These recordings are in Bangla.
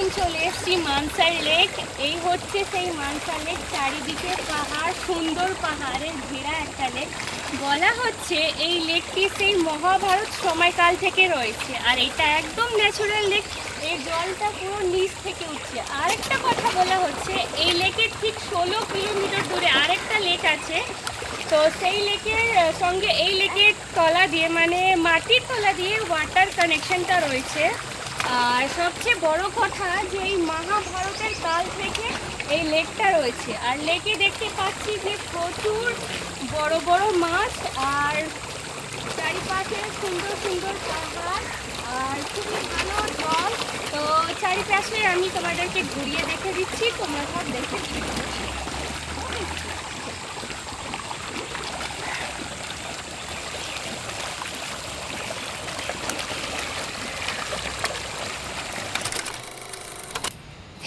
এখন চলে এসেছি মানসার লেক। এই হচ্ছে সেই মানসার লেক, চারিদিকে পাহাড়, সুন্দর পাহাড়ের ঘেরা একটা লেক। বলা হচ্ছে এই লেকটি সেই মহাভারত সময়কাল থেকে রয়েছে, আর এটা একদম ন্যাচারাল লেক। এই জলটা পুরো নিচ থেকে উঠছে। আরেকটা কথা বলা হচ্ছে, এই লেকের ঠিক 16 কিলোমিটার দূরে আরেকটা লেক আছে। তো সেই লেকের সঙ্গে এই লেকের তলা দিয়ে, মানে মাটির তলা দিয়ে ওয়াটার কানেকশনটা রয়েছে। আর সবচেয়ে বড় কথা যে এই মহাভারতের কাল থেকে এই লেকটা রয়েছে। আর লেকে দেখতে পাচ্ছি যে প্রচুর বড় বড় মাছ, আর চারিপাশে সুন্দর সুন্দর পাহাড়, আর খুবই ভালো জল। তো চারিপাশে আমি তোমাদেরকে ঘুরিয়ে দেখে দিচ্ছি, তোমরা সব দেখে দিচ্ছি।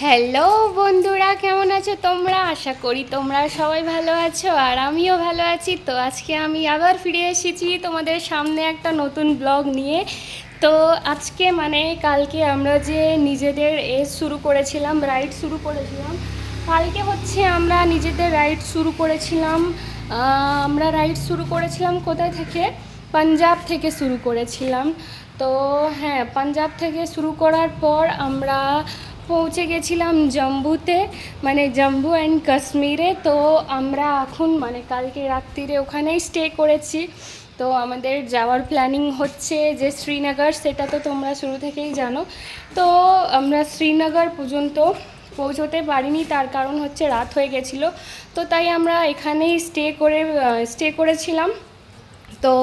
হ্যালো বন্ধুরা, কেমন আছো তোমরা? আশা করি তোমরা সবাই ভালো আছো, আর আমিও ভালো আছি। তো আজকে আমি আবার ফিরে এসেছি তোমাদের সামনে একটা নতুন ব্লগ নিয়ে। তো আজকে মানে কালকে আমরা যে নিজেদের শুরু করেছিলাম, রাইড শুরু করেছিলাম। কালকে হচ্ছে আমরা নিজেদের রাইড শুরু করেছিলাম। আমরা রাইড শুরু করেছিলাম কোথায় থেকে? পাঞ্জাব থেকে শুরু করেছিলাম। তো হ্যাঁ, পাঞ্জাব থেকে শুরু করার পর আমরা পৌঁছে গেছিলাম জম্মুতে, মানে জম্মু অ্যান্ড কাশ্মীরে। তো আমরা এখন মানে কালকে রাত্রিরে ওখানেই স্টে করেছি। তো আমাদের যাওয়ার প্ল্যানিং হচ্ছে যে শ্রীনগর, সেটা তো তোমরা শুরু থেকেই জানো। তো আমরা শ্রীনগর পর্যন্ত পৌঁছতে পারিনি, তার কারণ হচ্ছে রাত হয়ে গেছিলো। তো তাই আমরা এখানেই স্টে করেছিলাম। তো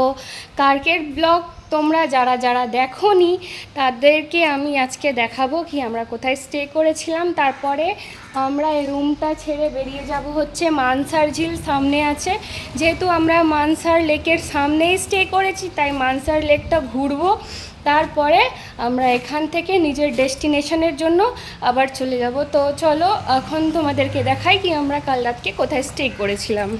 কালকের ব্লগ তোমরা যারা যারা দেখোনি তাদেরকে আমি আজকে দেখাবো কি আমরা কোথায় স্টে করেছিলাম। তারপরে আমরা এই রুমটা ছেড়ে বেরিয়ে যাব হচ্ছে মানসার ঝিল সামনে আছে। যেহেতু আমরা মানসার লেকের সামনেই স্টে করেছি, তাই মানসার লেকটা ঘুরবো। তারপরে আমরা এখান থেকে নিজের ডেস্টিনেশনের জন্য আবার চলে যাব। তো চলো এখন তোমাদেরকে দেখাই কি আমরা কাল রাতকে কোথায় স্টে করেছিলাম।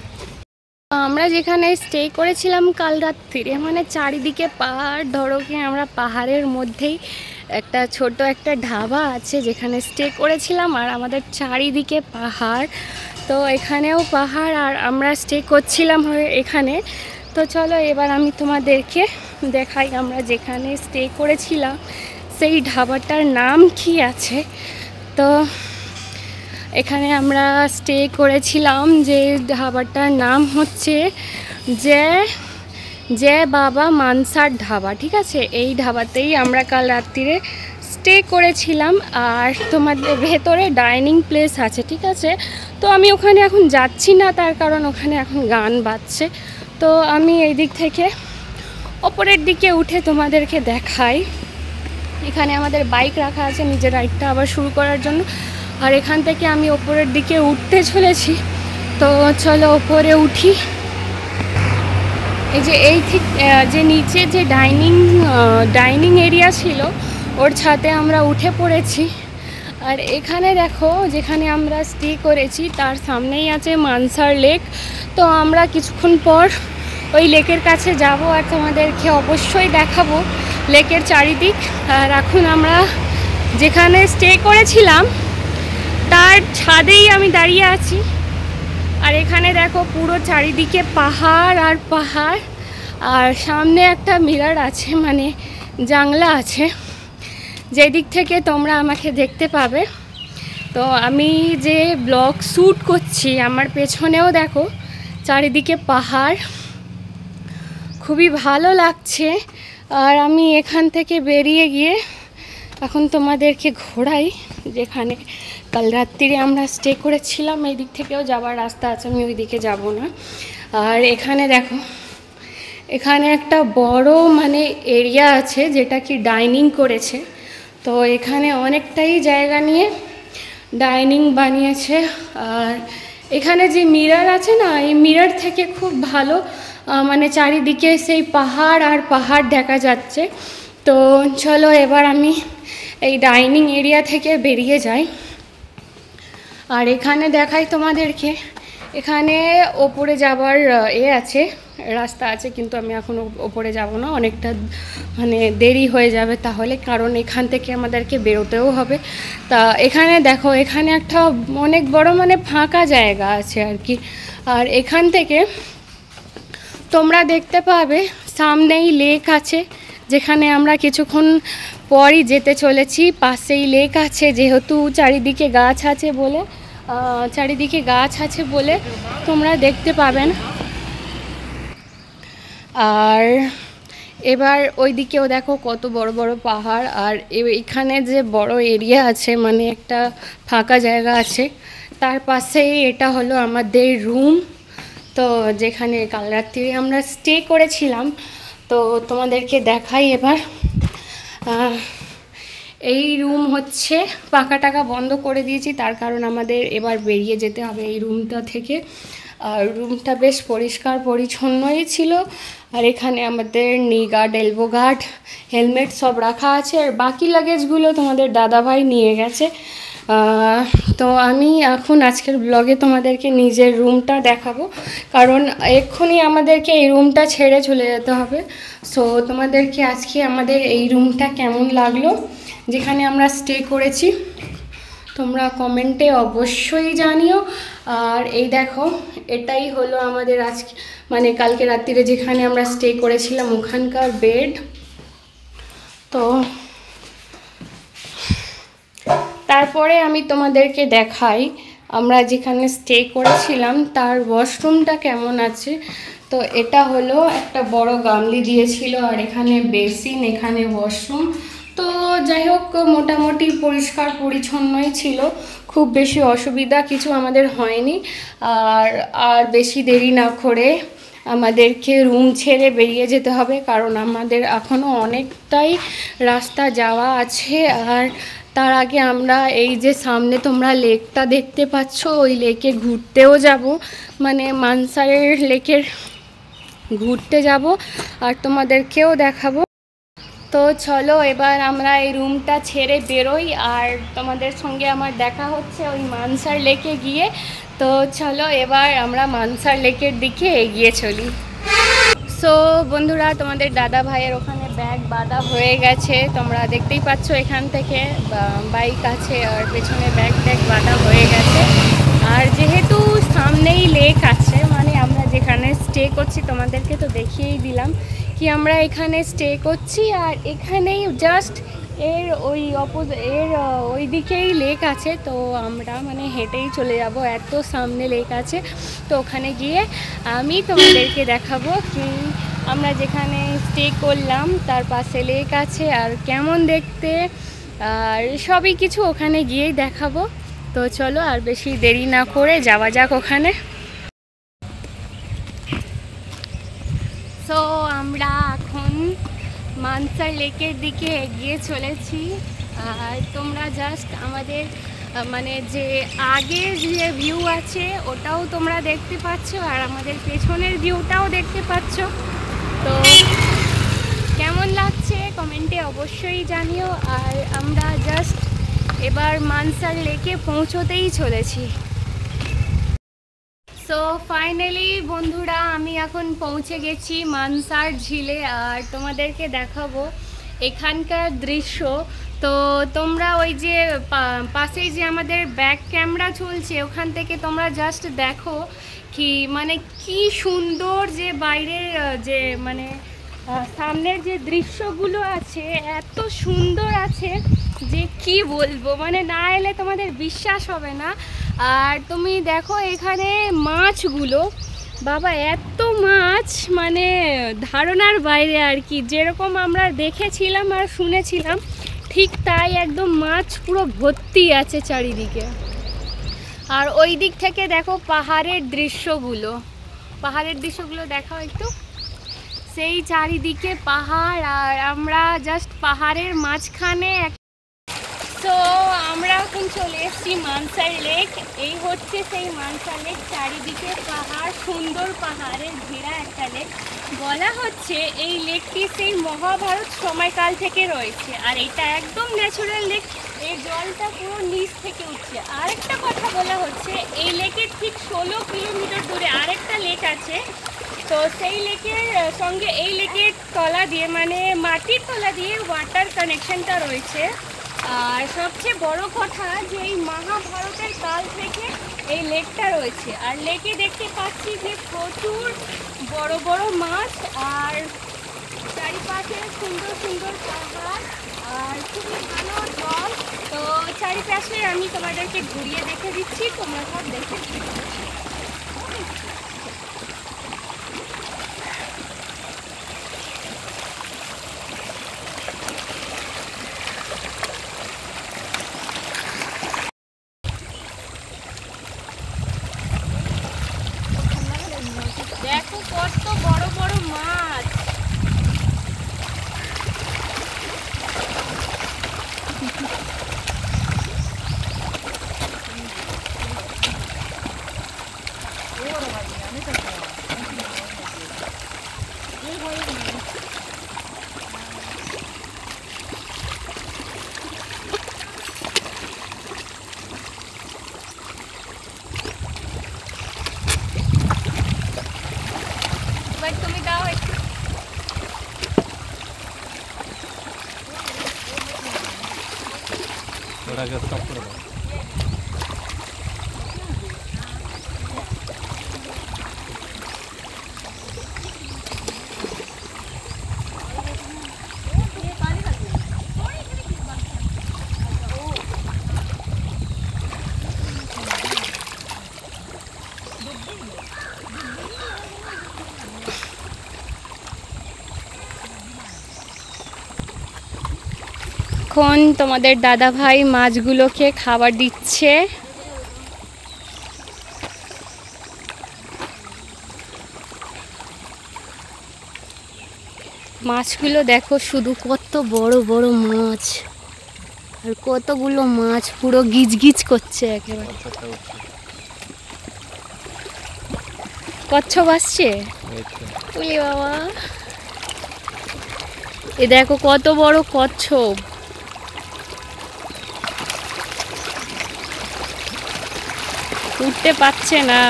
আমরা যেখানে স্টে করেছিলাম কাল রাত্রিরে, মানে চারিদিকে পাহাড়, ধরো কি আমরা পাহাড়ের মধ্যেই একটা ছোট একটা ধাবা আছে যেখানে স্টে করেছিলাম, আর আমাদের চারিদিকে পাহাড়। তো এখানেও পাহাড়, আর আমরা স্টে করছিলাম এখানে। তো চলো এবার আমি তোমাদেরকে দেখাই আমরা যেখানে স্টে করেছিলাম সেই ধাবাটার নাম কি আছে। তো এখানে আমরা স্টে করেছিলাম, যে ধাবাটার নাম হচ্ছে জয় বাবা মানসার ধাবা, ঠিক আছে? এই ধাবাতেই আমরা কাল রাত্রিরে স্টে করেছিলাম। আর তোমাদের ভেতরে ডাইনিং প্লেস আছে, ঠিক আছে? তো আমি ওখানে এখন যাচ্ছি না, তার কারণ ওখানে এখন গান বাজছে। তো আমি এই দিক থেকে ওপরের দিকে উঠে তোমাদেরকে দেখাই। এখানে আমাদের বাইক রাখা আছে নিজের রাইডটা আবার শুরু করার জন্য। আর এখান থেকে আমি ওপরের দিকে উঠতে চলেছি। তো চলো ওপরে উঠি। এই যে এই ঠিক যে নিচে যে ডাইনিং এরিয়া ছিল, ওর ছাদে আমরা উঠে পড়েছি। আর এখানে দেখো যেখানে আমরা স্টে করেছি তার সামনেই আছে মানসার লেক। তো আমরা কিছুক্ষণ পর ওই লেকের কাছে যাব, আর তোমাদেরকে অবশ্যই দেখাবো লেকের চারিদিক। আর এখন আমরা যেখানে স্টে করেছিলাম তার ছাদেই আমি দাঁড়িয়ে আছি। আর এখানে দেখো পুরো চারিদিকে পাহাড় আর পাহাড়, আর সামনে একটা মিরর আছে, মানে জানলা আছে, যেদিক থেকে তোমরা আমাকে দেখতে পাবে। তো আমি যে ব্লগ শ্যুট করছি আমার পেছনেও দেখো চারিদিকে পাহাড়, খুবই ভালো লাগছে। আর আমি এখান থেকে বেরিয়ে গিয়ে এখন তোমাদেরকে ঘোরাই যেখানে কাল রাত্রিরে আমরা স্টে করেছিলাম। এই দিক থেকেও যাওয়ার রাস্তা আছে, আমি ওই দিকে যাব না। আর এখানে দেখো এখানে একটা বড় মানে এরিয়া আছে যেটা কি ডাইনিং করেছে। তো এখানে অনেকটাই জায়গা নিয়ে ডাইনিং বানিয়েছে। আর এখানে যে মিরর আছে না, এই মিরর থেকে খুব ভালো মানে চারিদিকে সেই পাহাড় আর পাহাড় দেখা যাচ্ছে। তো চলো এবার আমি এই ডাইনিং এরিয়া থেকে বেরিয়ে যাই। আর এখানে দেখাই তোমাদেরকে, এখানে ওপরে যাবার আছে রাস্তা আছে, কিন্তু আমি এখন ওপরে যাব না, অনেকটা মানে দেরি হয়ে যাবে তাহলে, কারণ এখান থেকে আমাদেরকে বেরোতেও হবে। তা এখানে দেখো, এখানে একটা অনেক বড় মানে ফাঁকা জায়গা আছে আর কি। আর এখান থেকে তোমরা দেখতে পাবে সামনেই লেক আছে, যেখানে আমরা কিছুক্ষণ পরই যেতে চলেছি। পাশেই লেক আছে, যেহেতু চারিদিকে গাছ আছে বলে তোমরা দেখতে পাবেন। আর এবার ওইদিকেও দেখো কত বড় বড় পাহাড়, আর এখানে যে বড় এরিয়া আছে মানে একটা ফাঁকা জায়গা আছে, তার পাশেই এটা হলো আমাদের রুম। তো যেখানে কাল রাত্রি আমরা স্টে করেছিলাম, তো তোমাদেরকে দেখাই এবার। এই রুম হচ্ছে পাখা টাকা বন্ধ করে দিয়েছি, তার কারণ আমাদের এবার বেরিয়ে যেতে হবে এই রুমটা থেকে। আর রুমটা বেশ পরিষ্কার পরিচ্ছন্নই ছিল। আর এখানে আমাদের নি গার্ড, এলবো গার্ড, হেলমেট সব রাখা আছে। আর বাকি লাগেজগুলো তোমাদের দাদাভাই নিয়ে গেছে। তো আমি এখন আজকের ব্লগে তোমাদেরকে নিজের রুমটা দেখাবো, কারণ এক্ষুনি আমাদেরকে এই রুমটা ছেড়ে চলে যেতে হবে। সো তোমাদেরকে আজকে আমাদের এই রুমটা কেমন লাগলো যেখানে আমরা স্টে করেছি তোমরা কমেন্টে অবশ্যই জানিও। আর এই দেখো, এটাই হলো আমাদের আজকে মানে কালকে রাত্রিরে যেখানে আমরা স্টে করেছিলাম ওখানকার বেড। তো তারপরে আমি তোমাদেরকে দেখাই আমরা যেখানে স্টে করেছিলাম তার ওয়াশরুমটা কেমন আছে। তো এটা হলো একটা বড় গামলি দিয়েছিল, আর এখানে বেসিন, এখানে ওয়াশরুম। তো যাই হোক, মোটামুটি পরিষ্কার পরিচ্ছন্নই ছিল, খুব বেশি অসুবিধা কিছু আমাদের হয়নি। আর বেশি দেরি না করে আমাদেরকে রুম ছেড়ে বেরিয়ে যেতে হবে, কারণ আমাদের এখনও অনেকটাই রাস্তা যাওয়া আছে। আর তার আগে আমরা এই যে সামনে তোমরা লেকটা দেখতে পাচ্ছ, ওই লেকে ঘুরতেও যাব, মানে মানসারের লেকের ঘুরতে যাব আর তোমাদেরকেও দেখাবো। তো চলো এবার আমরা এই রুমটা ছেড়ে বেরোই, আর তোমাদের সঙ্গে আমার দেখা হচ্ছে ওই মানসার লেকে গিয়ে। তো চলো এবার আমরা মানসার লেকের দিকে এগিয়ে চলি। সো বন্ধুরা, তোমাদের দাদা ভাইয়ের ওখানে ব্যাগ বাঁধা হয়ে গেছে, তোমরা দেখতেই পাচ্ছ এখান থেকে বাইক আছে আর পেছনে ব্যাগ বাঁধা হয়ে গেছে। আর যেহেতু সামনেই লেক আছে, মানে আমরা যেখানে স্টে করছি তোমাদেরকে তো দেখিয়েই দিলাম কি আমরা এখানে স্টে করছি, আর এখানেই জাস্ট এর ওই দিকেই লেক আছে। তো আমরা মানে হেঁটেই চলে যাব, এত সামনে লেক আছে। তো ওখানে গিয়ে আমি তোমাদেরকে দেখাবো কি আমরা যেখানে স্টে করলাম তার পাশে লেক আছে আর কেমন দেখতে, আর সবই কিছু ওখানে গিয়েই দেখাবো। তো চলো আর বেশি দেরি না করে যাওয়া যাক ওখানে। সো আমরা এখন মানসার লেকের দিকে এগিয়ে চলেছি। আর তোমরা জাস্ট আমাদের মানে যে আগের যে ভিউ আছে ওটাও তোমরা দেখতে পাচ্ছ, আর আমাদের পেছনের ভিউটাও দেখতে পাচ্ছ। তো কেমন লাগছে কমেন্টে অবশ্যই জানিও। আর আমরা জাস্ট এবার মানসার লেকে পৌঁছতেই চলেছি। সো ফাইনালি বন্ধুরা, আমি এখন পৌঁছে গেছি মানসার ঝিলে, আর তোমাদেরকে দেখাবো এখানকার দৃশ্য। তো তোমরা ওই যে পাশেই যে আমাদের ব্যাক ক্যামেরা চলছে ওখান থেকে তোমরা জাস্ট দেখো কি মানে কি সুন্দর যে বাইরের যে মানে সামনের যে দৃশ্যগুলো আছে এত সুন্দর আছে যে কি বলবো, মানে না এলে তোমাদের বিশ্বাস হবে না। আর তুমি দেখো এখানে মাছগুলো, বাবা এত মাছ, মানে ধারণার বাইরে আর কি। যেরকম আমরা দেখেছিলাম আর শুনেছিলাম ঠিক তাই, একদম মাছ পুরো ভর্তি আছে চারিদিকে। আর ওই দিক থেকে দেখো পাহাড়ের দৃশ্যগুলো দেখাও একটু, সেই চারিদিকে পাহাড়, আর আমরা জাস্ট পাহাড়ের মাঝখানে। তো আমরা এখন চলে এসেছি মানসার লেক। এই হচ্ছে সেই মানসার লেক, চারিদিকে পাহাড়, সুন্দর পাহাড়ের ঘেরা একটা লেক। বলা হচ্ছে এই লেকটি সেই মহাভারত সময়কাল থেকে রয়েছে, আর এটা একদম ন্যাচারাল লেক, এই জলটা পুরো নিচ থেকে উঠছে। আরেকটা কথা বলা হচ্ছে এই লেকের ঠিক 16 কিলোমিটার দূরে আরেকটা লেক আছে, তো সেই লেকের সঙ্গে এই লেকের তলা দিয়ে মানে মাটির তলা দিয়ে ওয়াটার কানেকশনটা রয়েছে। আর সবচেয়ে বড় কথা যে এই মহাভারতের কাল থেকে এই লেকটা রয়েছে। আর লেকে দেখতে পাচ্ছি যে প্রচুর বড় বড় মাছ আর চারিপাশে সুন্দর সুন্দর পাহাড় আর খুবই ভালো জল। তো চারিপাশে আমি তোমাদেরকে ঘুরিয়ে দেখে দিচ্ছি, তোমরা সব দেখে দেখো কত বড় বড় মাছ। তুমি দাও একটু। ওটাকে স্টপ করে দাও। এখন তোমাদের দাদা ভাই মাছগুলোকে খাবার দিচ্ছে। মাছগুলো দেখো শুধু কত বড় বড় মাছ, আর কতগুলো মাছ পুরো গিজ গিজ করছে একেবারে। কচ্ছপ আসছে, ওলে বাবা, এ দেখো কত বড় কচ্ছপ। উঠতে পারছে না,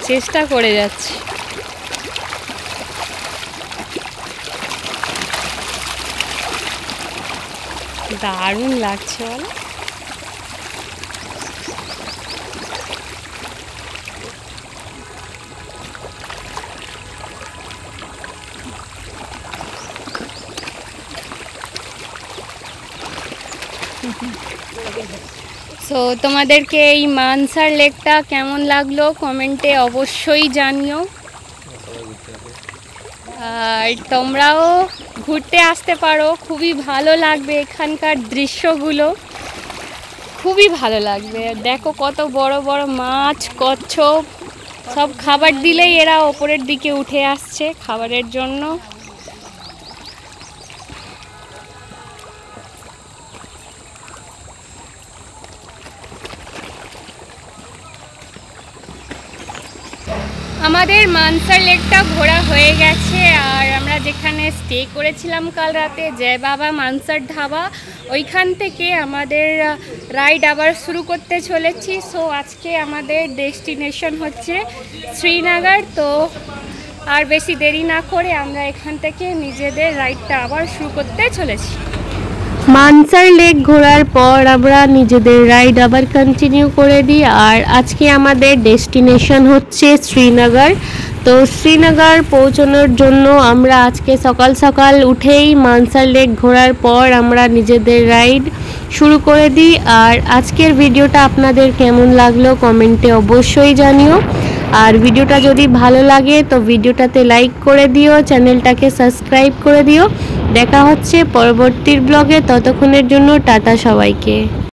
চেষ্টা করে যাচ্ছে। দারুণ লাগছে বলো। সো তোমাদেরকে এই মানসার লেকটা কেমন লাগলো কমেন্টে অবশ্যই জানিও। আর তোমরাও ঘুরতে আসতে পারো, খুবই ভালো লাগবে। এখানকার দৃশ্যগুলো খুবই ভালো লাগবে। দেখো কত বড় বড় মাছ, কচ্ছপ, সব খাবার দিলেই এরা ওপরের দিকে উঠে আসছে খাবারের জন্য। আমাদের মানসার লেকটা ঘোরা হয়ে গেছে। আর আমরা যেখানে স্টে করেছিলাম কাল রাতে, জয় বাবা মানসার ধাবা, ওইখান থেকে আমাদের রাইড আবার শুরু করতে চলেছি। সো আজকে আমাদের ডেস্টিনেশন হচ্ছে শ্রীনগর। তো আর বেশি দেরি না করে আমরা এখান থেকে নিজেদের রাইডটা আবার শুরু করতে চলেছি। মানসার লেক ঘোরার পর আমরা নিজেদের রাইড আবার কন্টিনিউ করে দিই। আর আজকে আমাদের ডেস্টিনেশন হচ্ছে শ্রীনগর। তো শ্রীনগর পৌঁছানোর জন্য আমরা আজকে সকাল সকাল উঠেই মানসার লেক ঘোরার পর আমরা নিজেদের রাইড শুরু করে দিই। আর আজকের ভিডিওটা আপনাদের কেমন লাগলো কমেন্টে অবশ্যই জানিও। আর ভিডিওটা যদি ভালো লাগে তো ভিডিওটাতে লাইক করে দিও, চ্যানেলটাকে সাবস্ক্রাইব করে দিও। দেখা হচ্ছে পরবর্তী ব্লগে, ততক্ষণের জন্য টাটা সবাইকে।